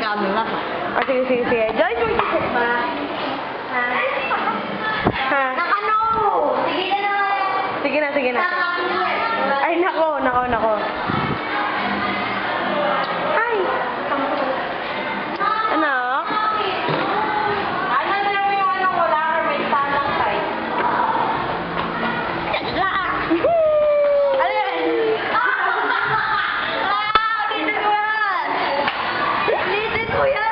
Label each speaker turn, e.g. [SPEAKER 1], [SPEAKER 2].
[SPEAKER 1] camera.
[SPEAKER 2] O, sige, sige, sige. Joyce, mag-isip ba? Ha? Ha?
[SPEAKER 1] Nakano! Sige na naman.
[SPEAKER 2] Sige na, sige na. Ay, nako, nako, nako. Ay! Anak?
[SPEAKER 1] Ano na lang yung ano ko lang, may tanang tayo.
[SPEAKER 2] Ano yan?
[SPEAKER 1] Ulitin ko yan! Ulitin ko yan!